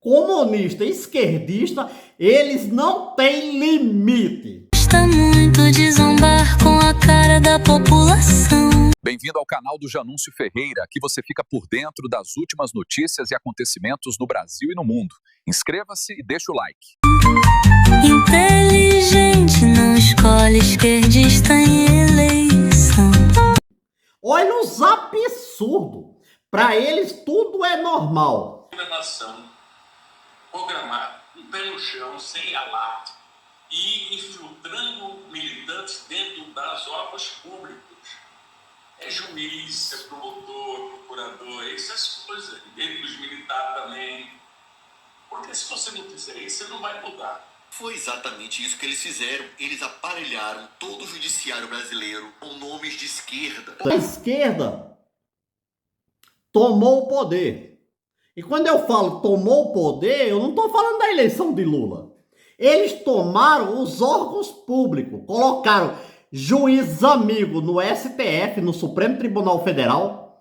comunista, esquerdista, eles não têm limite. Gosta muito de zombar com a cara da população. Bem-vindo ao canal do Janúncio Ferreira, aqui você fica por dentro das últimas notícias e acontecimentos no Brasil e no mundo. Inscreva-se e deixa o like. Inteligente não escolhe esquerdista em eleição. Olha os absurdos. Para eles tudo é normal. Nação programar um pé no chão, sem alarde, e infiltrando militantes dentro das obras públicas. É juiz, é promotor, procurador, essas coisas. Dentro dos militares também. Porque se você não fizer isso, você não vai mudar. Foi exatamente isso que eles fizeram. Eles aparelharam todo o judiciário brasileiro com nomes de esquerda. A esquerda tomou o poder. E quando eu falo tomou o poder, eu não estou falando da eleição de Lula. Eles tomaram os órgãos públicos, colocaram juiz amigo no STF, no Supremo Tribunal Federal,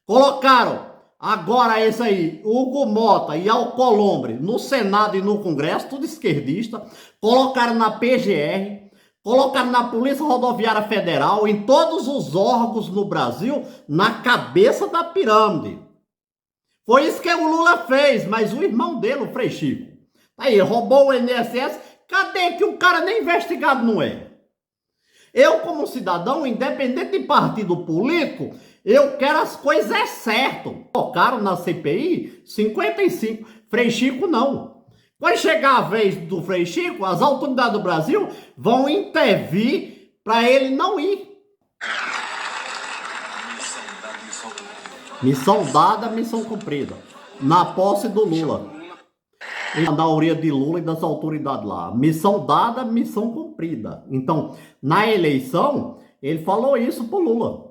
colocaram agora esse aí, Hugo Mota e Alcolumbre, no Senado e no Congresso, tudo esquerdista, colocaram na PGR, colocaram na Polícia Rodoviária Federal, em todos os órgãos no Brasil, na cabeça da pirâmide. Foi isso que o Lula fez, mas o irmão dele, o Frei Chico, aí, roubou o INSS, cadê que o cara nem investigado não é? Eu, como cidadão, independente de partido político, eu quero as coisas certas. Colocaram na CPI 55, Frei Chico não. Quando chegar a vez do Frei Chico, as autoridades do Brasil vão intervir para ele não ir. Missão dada, missão cumprida. Na posse do Lula. Na orelha de Lula e das autoridades lá. Missão dada, missão cumprida. Então, na eleição, ele falou isso pro Lula.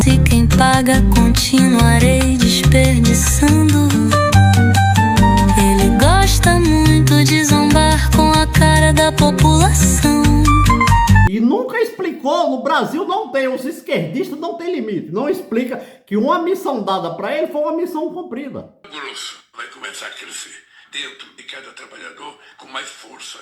Se quem paga, continuarei desperdiçando. Ele gosta muito de zombar com a cara da população. E nunca explicou, no Brasil não tem, os esquerdistas não tem limite. Não explica que uma missão dada para ele foi uma missão cumprida. O grosso vai começar a crescer dentro de cada trabalhador com mais força.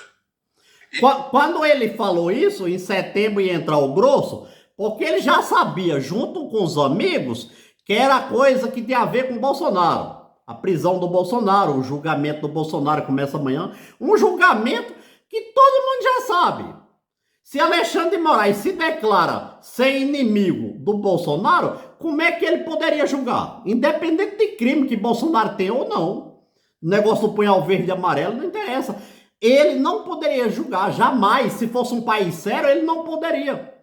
Quando ele falou isso, em setembro ia entrar o grosso, porque ele já sabia, junto com os amigos, que era coisa que tinha a ver com o Bolsonaro. A prisão do Bolsonaro, o julgamento do Bolsonaro começa amanhã. Um julgamento que todo mundo já sabe. Se Alexandre de Moraes se declara ser inimigo do Bolsonaro, como é que ele poderia julgar? Independente de crime que Bolsonaro tem ou não. O negócio do punhal verde e amarelo não interessa. Ele não poderia julgar, jamais. Se fosse um país sério, ele não poderia.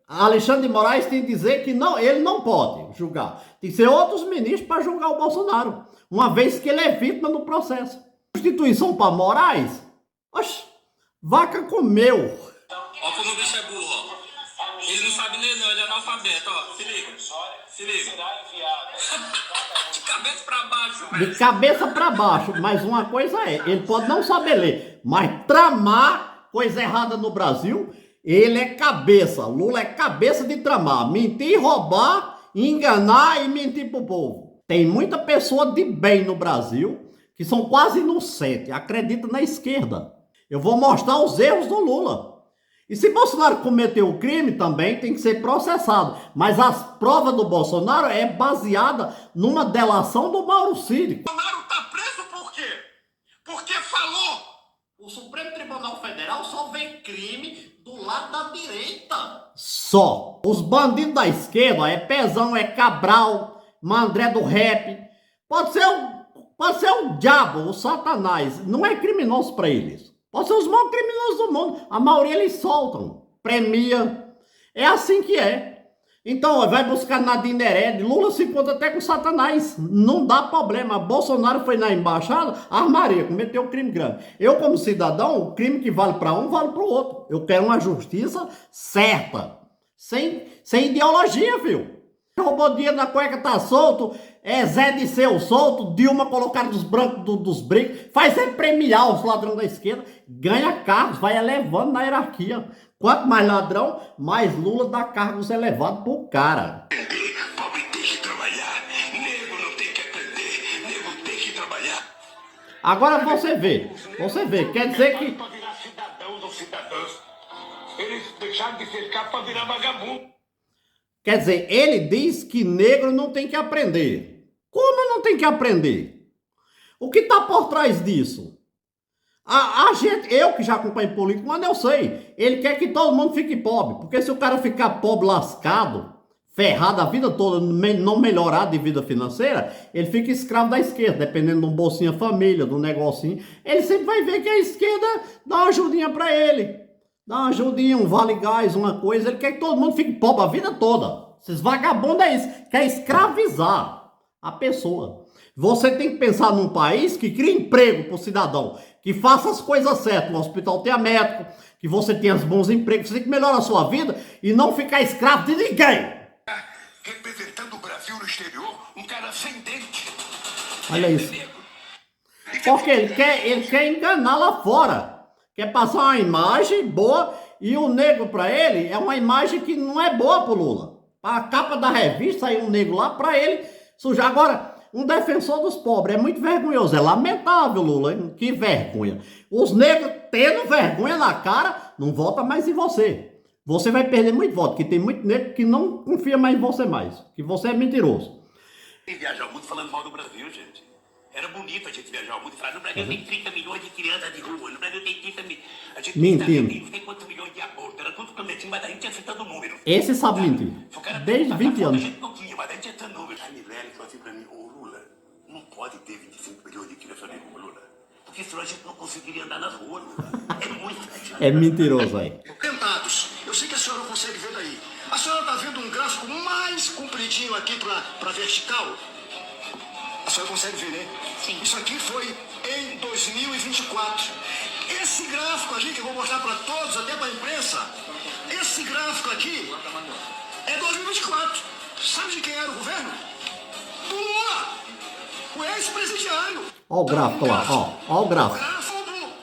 Alexandre de Moraes tem que dizer que não, ele não pode julgar. Tem que ser outros ministros para julgar o Bolsonaro, uma vez que ele é vítima no processo. Constituição para Moraes? Oxe, vaca comeu. Ó como o bicho é burro, ó. Ele não sabe ler não, ele é analfabeto, ó. Se liga. Se liga. De cabeça pra baixo, velho. De cabeça para baixo, mas uma coisa é, ele pode não saber ler, mas tramar coisa errada no Brasil, ele é cabeça. Lula é cabeça de tramar, mentir, roubar, enganar e mentir pro povo. Tem muita pessoa de bem no Brasil que são quase inocentes, acreditam na esquerda. Eu vou mostrar os erros do Lula. E se Bolsonaro cometeu o crime, também tem que ser processado. Mas as provas do Bolsonaro é baseada numa delação do Mauro Cid. Bolsonaro tá preso por quê? Porque falou. O Supremo Tribunal Federal só vê crime do lado da direita. Só. Os bandidos da esquerda é Pezão, é Cabral, Mandré do Rap. Pode ser o diabo, o Satanás. Não é criminoso para eles. Pode ser os maiores criminosos do mundo. A maioria eles soltam, premia. É assim que é. Então, vai buscar Nadine Heredia. Lula se encontra até com Satanás. Não dá problema. Bolsonaro foi na embaixada, armaria, cometeu um crime grande. Eu, como cidadão, o crime que vale para um, vale para o outro. Eu quero uma justiça certa. Sem ideologia, viu? Roubou dinheiro na cueca, tá solto. É Zé de Seu solto, Dilma colocar dos brancos dos brincos, faz é premiar os ladrões da esquerda, ganha cargos, vai elevando na hierarquia. Quanto mais ladrão, mais Lula dá cargos elevados pro cara. Pobre deixa trabalhar, Agora você vê, quer dizer que... Para virar cidadãos ou cidadãs. Eles deixaram de ser capos para virar vagabundo. Quer dizer, ele diz que negro não tem que aprender. Como não tem que aprender? O que está por trás disso? A gente, eu que já acompanho político, mas eu sei. Ele quer que todo mundo fique pobre. Porque se o cara ficar pobre, lascado, ferrado a vida toda, não melhorar de vida financeira, ele fica escravo da esquerda, dependendo de um Bolsinha Família, de um negocinho. Ele sempre vai ver que a esquerda dá uma ajudinha para ele. Dá uma ajudinha, um vale gás, uma coisa. Ele quer que todo mundo fique pobre a vida toda. Esses vagabundos é isso. Quer escravizar a pessoa. Você tem que pensar num país que cria emprego para o cidadão, que faça as coisas certas. No hospital tenha médico, que você tenha os bons empregos. Você tem que melhorar a sua vida e não ficar escravo de ninguém. Representando o Brasil no exterior, um cara sem dente. Olha isso. Porque ele quer enganar lá fora. Quer passar uma imagem boa e o negro para ele é uma imagem que não é boa pro Lula. A capa da revista saiu um negro lá para ele sujar. Agora, um defensor dos pobres é muito vergonhoso. É lamentável, Lula, hein? Que vergonha. Os negros tendo vergonha na cara, não vota mais em você. Você vai perder muito voto, porque tem muito negro que não confia mais em você mais. Que você é mentiroso. E viajar muito falando mal do Brasil, gente. Era bonito a gente viajar muito e falar, no Brasil tem 30 milhões de crianças de rua, no Brasil tem 30 milhões. A gente mentindo. Tem quantos milhões de abortos, era tudo clandestino, mas a gente acertando número. Esse sabe mentir. Desde 20 anos. A gente não tinha, mas a gente acertando número. A Nivelle falou assim pra mim, ô Lula, não pode ter 25 milhões de crianças de rua, Lula. Porque senão a gente não conseguiria andar nas ruas, Lula. É muito. É mentiroso aí. Tentados. Eu sei que a senhora não consegue ver daí. A senhora está vendo um gráfico mais compridinho aqui para vertical? A senhora consegue ver, né? Sim. Isso aqui foi em 2024. Esse gráfico aqui, que eu vou mostrar para todos, até para a imprensa, esse gráfico aqui é 2024. Sabe de quem era o governo? Do Lula! O ex-presidiário. Olha o gráfico lá, ó o gráfico.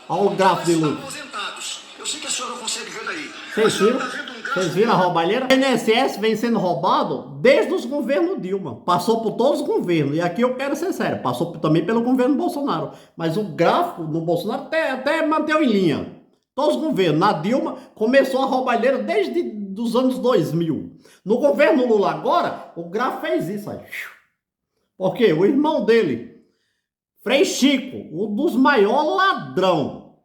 Olha o gráfico de Lula. Eu sei que a senhora consegue ver daí. Vocês viram a roubalheira? O INSS vem sendo roubado desde os governos Dilma. Passou por todos os governos. E aqui eu quero ser sério. Passou também pelo governo Bolsonaro. Mas o gráfico no Bolsonaro até manteve em linha. Todos os governos. Na Dilma começou a roubalheira desde os anos 2000. No governo Lula agora, o gráfico fez isso aí. Porque o irmão dele, Frei Chico, um dos maiores ladrão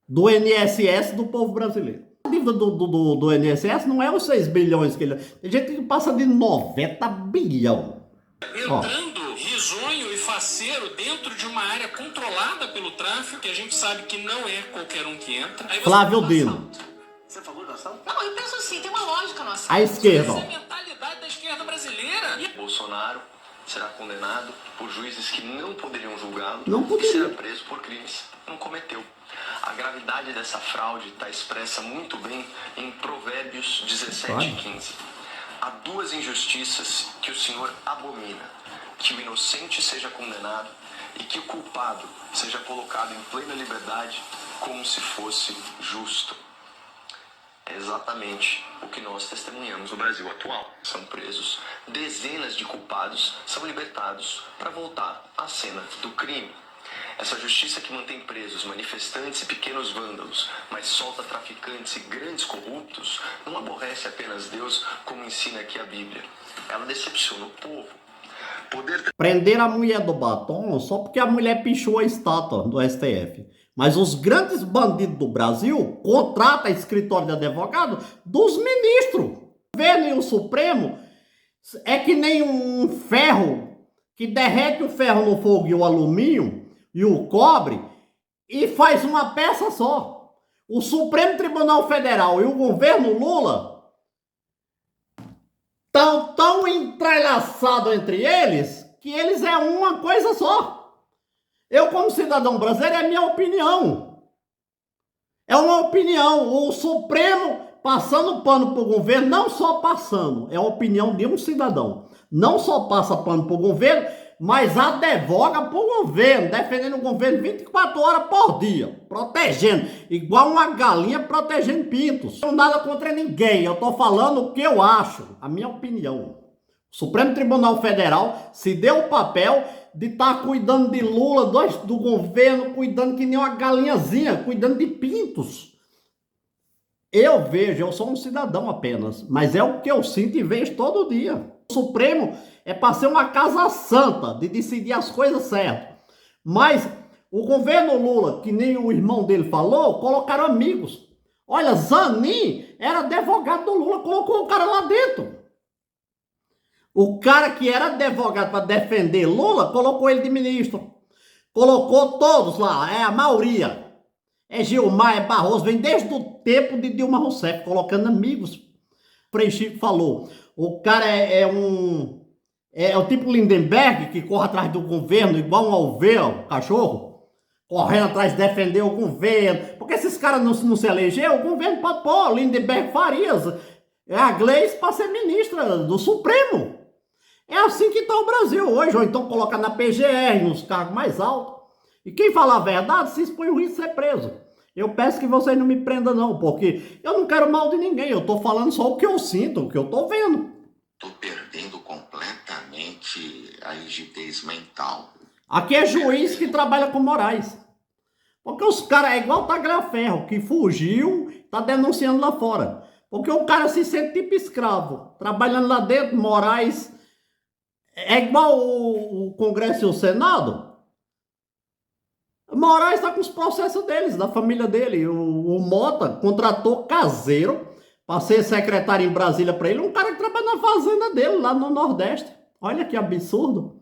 do INSS do povo brasileiro. A dívida do INSS não é os 6 bilhões que ele... Tem gente que passa de 90 bilhões. Entrando risonho e faceiro dentro de uma área controlada pelo tráfico, que a gente sabe que não é qualquer um que entra. Aí Flávio Dino. Você falou do assalto? Não, eu penso assim, tem uma lógica no assalto. A esquerda. Essa é a mentalidade da esquerda brasileira. Bolsonaro será condenado por juízes que não poderiam julgá-lo e será preso por crimes que não cometeu. A gravidade dessa fraude está expressa muito bem em Provérbios 17 e 15. Há duas injustiças que o Senhor abomina: que o inocente seja condenado e que o culpado seja colocado em plena liberdade como se fosse justo. É exatamente o que nós testemunhamos no Brasil atual. São presos dezenas de culpados, são libertados para voltar à cena do crime. Essa justiça que mantém presos manifestantes e pequenos vândalos, mas solta traficantes e grandes corruptos, não aborrece apenas Deus, como ensina aqui a Bíblia. Ela decepciona o povo. Prender a mulher do batom só porque a mulher pichou a estátua do STF. Mas os grandes bandidos do Brasil contratam escritório de advogado dos ministros. O governo e o Supremo é que nem um ferro que derrete o ferro no fogo e o alumínio e o cobre e faz uma peça só. O Supremo Tribunal Federal e o governo Lula estão tão entrelaçados entre eles que eles é uma coisa só. Eu, como cidadão brasileiro, é minha opinião. É uma opinião. O Supremo passando pano para o governo, não só passando, é a opinião de um cidadão. Não só passa pano para o governo, mas advoga para o governo, defendendo o governo 24 horas por dia, protegendo, igual uma galinha protegendo pintos. Não nada contra ninguém, eu estou falando o que eu acho, a minha opinião. O Supremo Tribunal Federal se deu o papel de estar cuidando de Lula, do governo, cuidando que nem uma galinhazinha, cuidando de pintos. Eu vejo, eu sou um cidadão apenas, mas é o que eu sinto e vejo todo dia. O Supremo é para ser uma casa santa, de decidir as coisas certas. Mas o governo Lula, que nem o irmão dele falou, colocaram amigos. Olha, Zanin era advogado do Lula, colocou o cara lá dentro. O cara que era advogado para defender Lula, colocou ele de ministro. Colocou todos lá, a maioria. É Gilmar, é Barroso, vem desde o tempo de Dilma Rousseff, colocando amigos. Frei Chico falou, o cara é o tipo Lindenberg, que corre atrás do governo, igual um alveia, um cachorro, correndo atrás de defender o governo. Porque esses caras não se elegeram, o governo pode pôr Lindenberg Farias, a Gleice para ser ministra do Supremo. É assim que está o Brasil hoje, ou então coloca na PGR, nos cargos mais altos. E quem fala a verdade se expõe o risco de ser preso. Eu peço que vocês não me prendam não, porque eu não quero mal de ninguém, eu estou falando só o que eu sinto, o que eu estou vendo. Estou perdendo completamente a rigidez mental. Aqui é juiz que trabalha com Moraes. Porque os caras, é igual o Tagliaferro, que fugiu, está denunciando lá fora. Porque o cara se sente tipo escravo, trabalhando lá dentro, Moraes. É igual o Congresso e o Senado. Moraes está com os processos deles, da família dele. O Mota contratou caseiro para ser secretário em Brasília para ele, um cara que trabalha na fazenda dele, lá no Nordeste. Olha que absurdo.